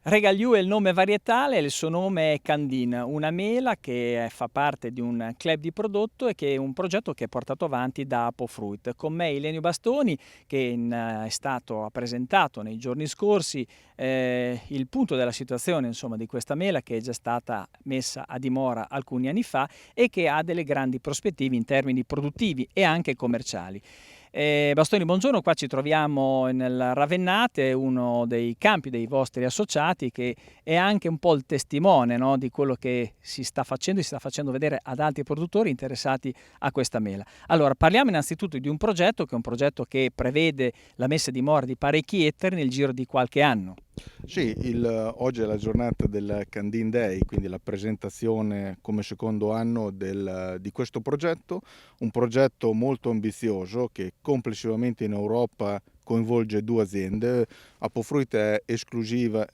Regaliu è il nome varietale e il suo nome è Candin, una mela che fa parte di un club di prodotto e che è un progetto che è portato avanti da Apofruit. Con me Ilenio Bastoni ha presentato nei giorni scorsi il punto della situazione insomma, di questa mela che è già stata messa a dimora alcuni anni fa e che ha delle grandi prospettive in termini produttivi e anche commerciali. Bastoni, buongiorno, qua ci troviamo nel Ravennate, uno dei campi dei vostri associati che è anche un po' il testimone, no, di quello che si sta facendo e si sta facendo vedere ad altri produttori interessati a questa mela. Allora, parliamo innanzitutto di un progetto che è un progetto che prevede la messa a dimora di parecchi ettari nel giro di qualche anno. Sì, oggi è la giornata del Candin Day, quindi la presentazione come secondo anno di questo progetto, un progetto molto ambizioso che complessivamente in Europa coinvolge 2 aziende. Apofruit è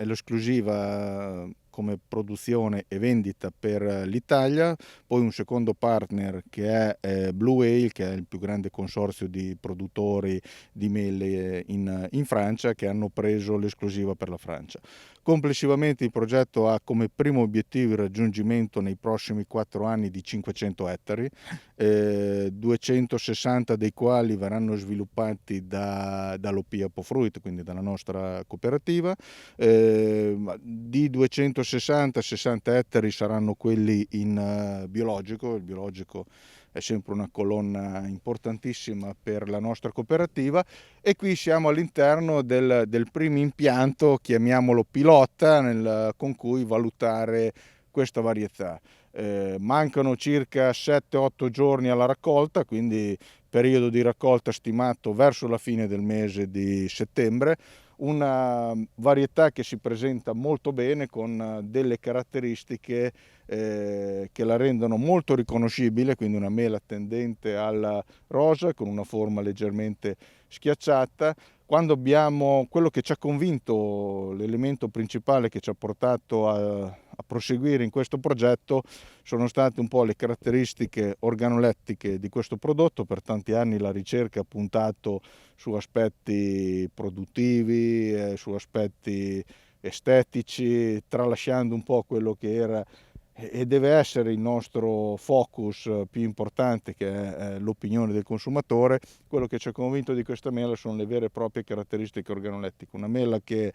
l'esclusiva come produzione e vendita per l'Italia, poi un secondo partner che è Blue Whale, che è il più grande consorzio di produttori di mele in Francia, che hanno preso l'esclusiva per la Francia. Complessivamente il progetto ha come primo obiettivo il raggiungimento nei prossimi 4 anni di 500 ettari, 260 dei quali verranno sviluppati dall'OP Apofruit, quindi dalla nostra cooperativa. Di 260, 60 ettari saranno quelli in biologico. Il biologico è sempre una colonna importantissima per la nostra cooperativa, e qui siamo all'interno del primo impianto, chiamiamolo pilota, con cui valutare questa varietà. Mancano circa 7-8 giorni alla raccolta, quindi periodo di raccolta stimato verso la fine del mese di settembre. Una varietà che si presenta molto bene, con delle caratteristiche che la rendono molto riconoscibile, quindi una mela tendente alla rosa con una forma leggermente schiacciata. Quello che ci ha convinto, l'elemento principale che ci ha portato a proseguire in questo progetto, sono state un po' le caratteristiche organolettiche di questo prodotto. Per tanti anni la ricerca ha puntato su aspetti produttivi, su aspetti estetici, tralasciando un po' quello che era e deve essere il nostro focus più importante, che è l'opinione del consumatore. Quello che ci ha convinto di questa mela sono le vere e proprie caratteristiche organolettiche. Una mela che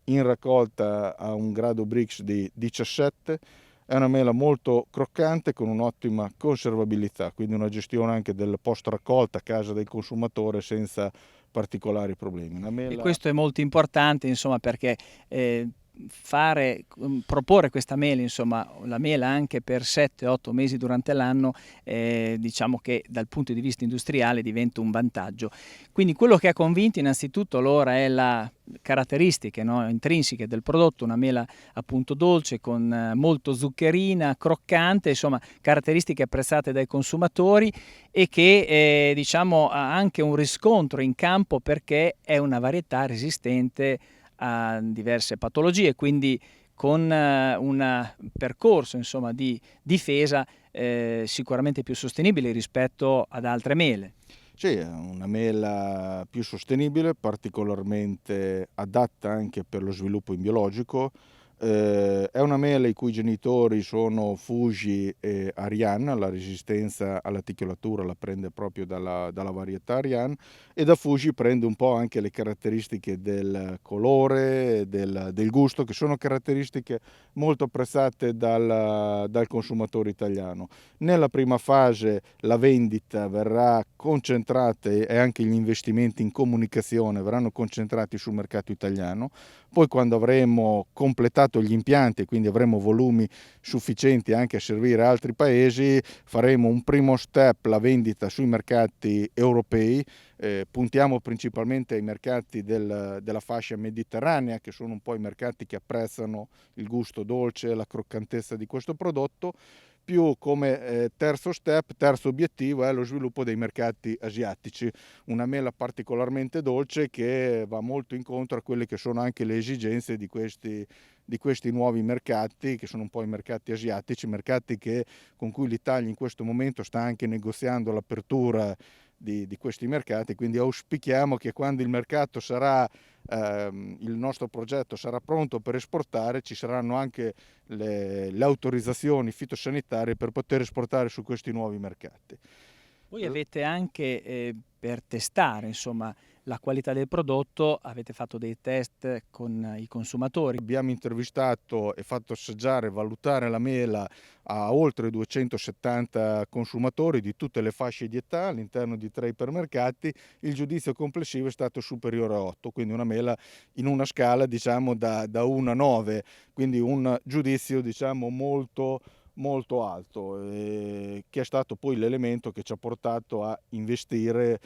in raccolta ha un grado Brix di 17, è una mela molto croccante con un'ottima conservabilità, quindi una gestione anche del post raccolta a casa del consumatore senza particolari problemi. Una E mela questo è molto importante, insomma, perché proporre questa mela, insomma, la mela anche per 7-8 mesi durante l'anno, diciamo che dal punto di vista industriale diventa un vantaggio. Quindi quello che ha convinto innanzitutto allora è la caratteristiche, no, intrinseche del prodotto, una mela appunto dolce con molto zuccherina, croccante, insomma caratteristiche apprezzate dai consumatori e che diciamo ha anche un riscontro in campo perché è una varietà resistente a diverse patologie, quindi con un percorso insomma di difesa sicuramente più sostenibile rispetto ad altre mele. Sì, è una mela più sostenibile, particolarmente adatta anche per lo sviluppo in biologico. È una mela i cui genitori sono Fuji e Ariane. La resistenza alla ticchiolatura la prende proprio dalla varietà Ariane, e da Fuji prende un po' anche le caratteristiche del colore, del gusto, che sono caratteristiche molto apprezzate dal consumatore italiano. Nella prima fase la vendita verrà concentrata, e anche gli investimenti in comunicazione verranno concentrati sul mercato italiano. Poi, quando avremo completato gli impianti e quindi avremo volumi sufficienti anche a servire altri paesi, faremo un primo step, la vendita sui mercati europei. Puntiamo principalmente ai mercati della fascia mediterranea, che sono un po' i mercati che apprezzano il gusto dolce, la croccantezza di questo prodotto. Più come terzo obiettivo è lo sviluppo dei mercati asiatici, una mela particolarmente dolce che va molto incontro a quelle che sono anche le esigenze di questi nuovi mercati, che sono un po' i mercati asiatici, mercati con cui l'Italia in questo momento sta anche negoziando l'apertura di questi mercati, quindi auspichiamo che quando il mercato sarà, il nostro progetto sarà pronto per esportare, ci saranno anche le autorizzazioni fitosanitarie per poter esportare su questi nuovi mercati. Voi avete anche, per testare insomma la qualità del prodotto, avete fatto dei test con i consumatori. Abbiamo intervistato e fatto assaggiare e valutare la mela a oltre 270 consumatori di tutte le fasce di età all'interno di 3 ipermercati. Il giudizio complessivo è stato superiore a 8, quindi una mela in una scala diciamo da 1 a 9, quindi un giudizio diciamo molto alto, che è stato poi l'elemento che ci ha portato a investire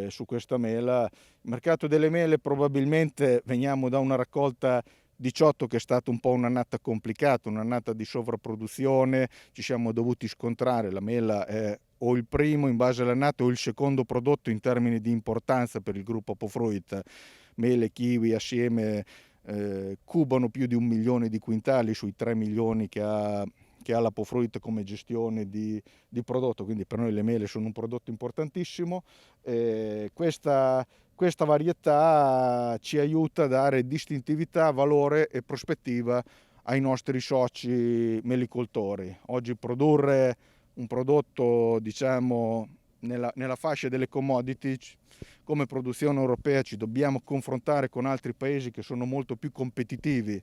su questa mela. Il mercato delle mele, probabilmente veniamo da una raccolta 18 che è stata un po' un'annata complicata, un'annata di sovrapproduzione, ci siamo dovuti scontrare, la mela è o il primo in base all'annata o il secondo prodotto in termini di importanza per il gruppo Apofruit. Mele e kiwi assieme cubano più di 1 milione di quintali sui 3 milioni che ha l'Apofruit come gestione di prodotto, quindi per noi le mele sono un prodotto importantissimo. Questa varietà ci aiuta a dare distintività, valore e prospettiva ai nostri soci melicoltori. Oggi produrre un prodotto diciamo nella fascia delle commodity, come produzione europea ci dobbiamo confrontare con altri paesi che sono molto più competitivi,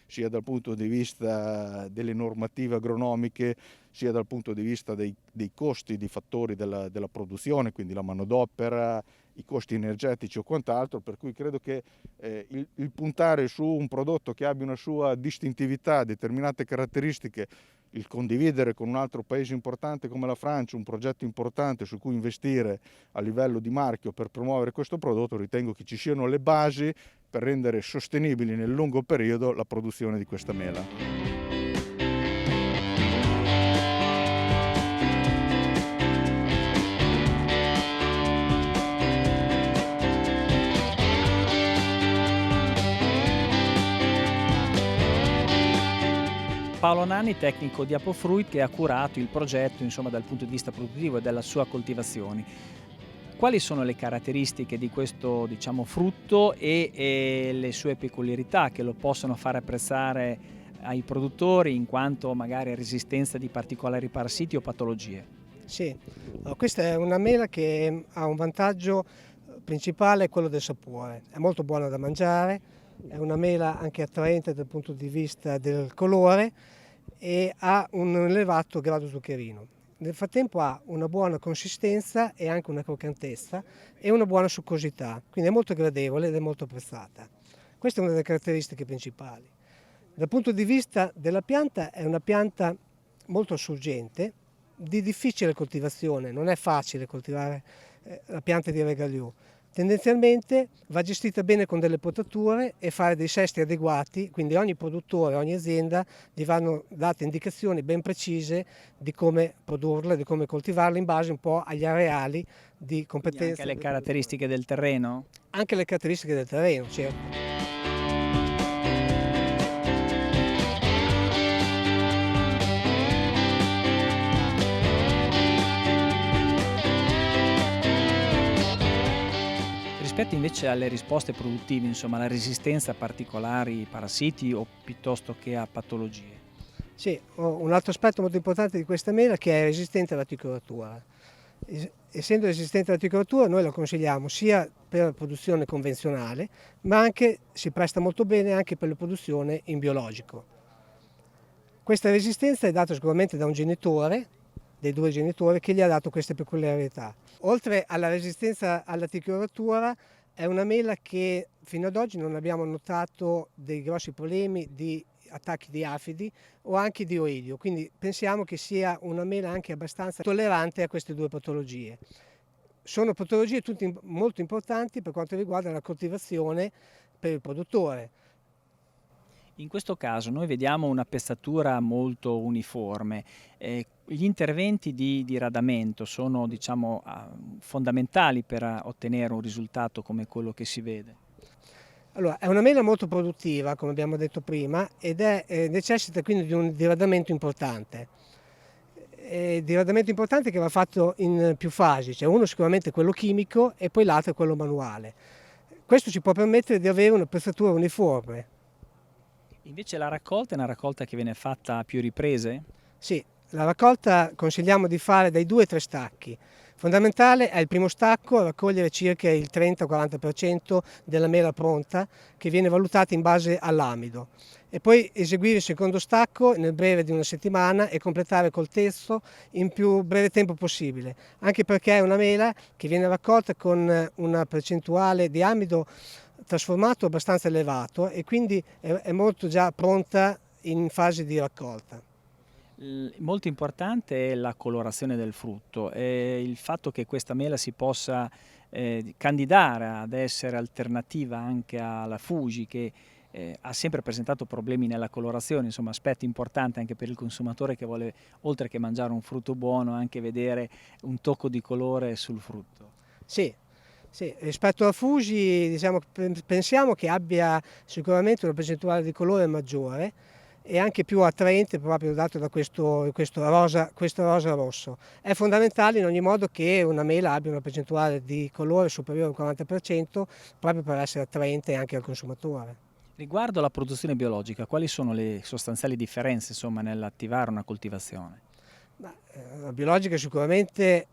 sia dal punto di vista delle normative agronomiche, sia dal punto di vista dei costi, di fattori della produzione, quindi la manodopera, i costi energetici o quant'altro, per cui credo che il puntare su un prodotto che abbia una sua distintività, determinate caratteristiche, il condividere con un altro paese importante come la Francia un progetto importante su cui investire a livello di marchio per promuovere questo prodotto, ritengo che ci siano le basi per rendere sostenibili nel lungo periodo la produzione di questa mela. Paolo Nanni, tecnico di Apofruit, che ha curato il progetto insomma dal punto di vista produttivo e della sua coltivazione. Quali sono le caratteristiche di questo diciamo frutto e le sue peculiarità che lo possono fare apprezzare ai produttori in quanto magari a resistenza di particolari parassiti o patologie? Sì, questa è una mela che ha un vantaggio principale, quello del sapore. È molto buona da mangiare, è una mela anche attraente dal punto di vista del colore e ha un elevato grado zuccherino. Nel frattempo ha una buona consistenza e anche una croccantezza e una buona succosità, quindi è molto gradevole ed è molto apprezzata. Questa è una delle caratteristiche principali. Dal punto di vista della pianta è una pianta molto assurgente, di difficile coltivazione, non è facile coltivare la pianta di Regaliu. Tendenzialmente va gestita bene con delle potature e fare dei sesti adeguati, quindi ogni produttore, ogni azienda gli vanno date indicazioni ben precise di come produrla, di come coltivarla in base un po' agli areali di competenza. Anche le caratteristiche del terreno? Anche le caratteristiche del terreno, certo. Rispetto invece alle risposte produttive, insomma, la resistenza a particolari parassiti o piuttosto che a patologie. Sì, un altro aspetto molto importante di questa mela è che è resistente alla tricoratura. Essendo resistente alla tricoratura noi la consigliamo sia per la produzione convenzionale, ma anche si presta molto bene anche per la produzione in biologico. Questa resistenza è data sicuramente da un genitore, dei due genitori, che gli ha dato queste peculiarità. Oltre alla resistenza alla tricoratura, è una mela che fino ad oggi non abbiamo notato dei grossi problemi di attacchi di afidi o anche di oidio, quindi pensiamo che sia una mela anche abbastanza tollerante a queste due patologie. Sono patologie tutte molto importanti per quanto riguarda la coltivazione per il produttore. In questo caso noi vediamo una pezzatura molto uniforme. Gli interventi di radamento sono diciamo, fondamentali per ottenere un risultato come quello che si vede. Allora, è una mela molto produttiva, come abbiamo detto prima, ed necessita quindi di un diradamento importante. di randamento importante che va fatto in più fasi, cioè uno sicuramente quello chimico e poi l'altro è quello manuale. Questo ci può permettere di avere un'attrezzatura uniforme. Invece la raccolta è una raccolta che viene fatta a più riprese? Sì, la raccolta consigliamo di fare dai 2 ai 3 stacchi. Fondamentale è il primo stacco, raccogliere circa il 30-40% della mela pronta che viene valutata in base all'amido e poi eseguire il secondo stacco nel breve di una settimana e completare col terzo in più breve tempo possibile, anche perché è una mela che viene raccolta con una percentuale di amido trasformato abbastanza elevato e quindi è molto già pronta in fase di raccolta. Molto importante è la colorazione del frutto e il fatto che questa mela si possa candidare ad essere alternativa anche alla Fuji, che ha sempre presentato problemi nella colorazione, insomma aspetto importante anche per il consumatore che vuole, oltre che mangiare un frutto buono, anche vedere un tocco di colore sul frutto. Sì, sì, rispetto alla Fuji diciamo, pensiamo che abbia sicuramente una percentuale di colore maggiore e anche più attraente proprio dato da questo rosa rosso. È fondamentale in ogni modo che una mela abbia una percentuale di colore superiore al 40% proprio per essere attraente anche al consumatore. Riguardo alla produzione biologica, quali sono le sostanziali differenze, insomma, nell'attivare una coltivazione? La biologica sicuramente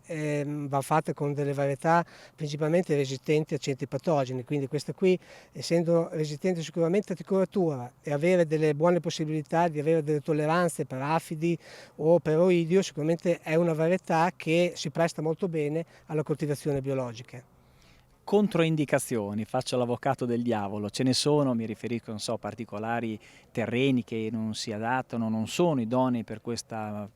va fatta con delle varietà principalmente resistenti a certi patogeni, quindi questa qui, essendo resistente sicuramente a tricolatura e avere delle buone possibilità di avere delle tolleranze per afidi o per oidio, sicuramente è una varietà che si presta molto bene alla coltivazione biologica. Controindicazioni, faccio l'avvocato del diavolo, ce ne sono, mi riferisco, non so, a particolari terreni che non si adattano, non sono idonei per questa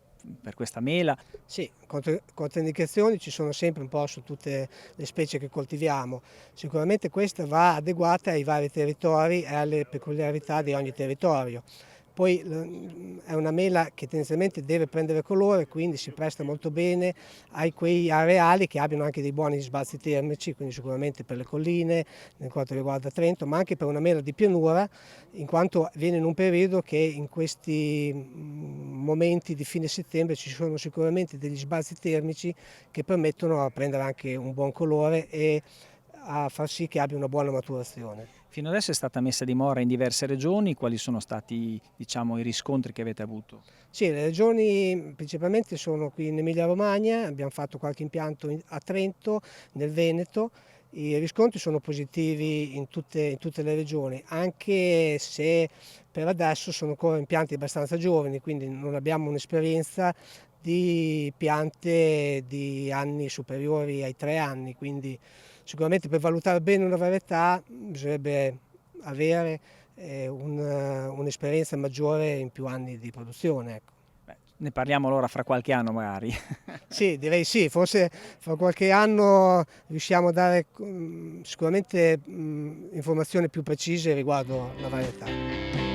mela. Sì, controindicazioni ci sono sempre un po' su tutte le specie che coltiviamo. Sicuramente questa va adeguata ai vari territori e alle peculiarità di ogni territorio. Poi è una mela che tendenzialmente deve prendere colore, quindi si presta molto bene a quei areali che abbiano anche dei buoni sbalzi termici, quindi sicuramente per le colline, nel quanto riguarda Trento, ma anche per una mela di pianura, in quanto viene in un periodo che in questi momenti di fine settembre ci sono sicuramente degli sbalzi termici che permettono a prendere anche un buon colore e a far sì che abbia una buona maturazione. Fino adesso è stata messa a dimora in diverse regioni, quali sono stati, diciamo, i riscontri che avete avuto? Sì, le regioni principalmente sono qui in Emilia-Romagna, abbiamo fatto qualche impianto a Trento, nel Veneto. I riscontri sono positivi in tutte le regioni, anche se per adesso sono ancora impianti abbastanza giovani, quindi non abbiamo un'esperienza di piante di anni superiori ai 3 anni, quindi sicuramente per valutare bene una varietà bisognerebbe avere un'esperienza maggiore in più anni di produzione. Ecco. Beh, ne parliamo allora fra qualche anno magari. Sì, direi sì, forse fra qualche anno riusciamo a dare sicuramente informazioni più precise riguardo la varietà.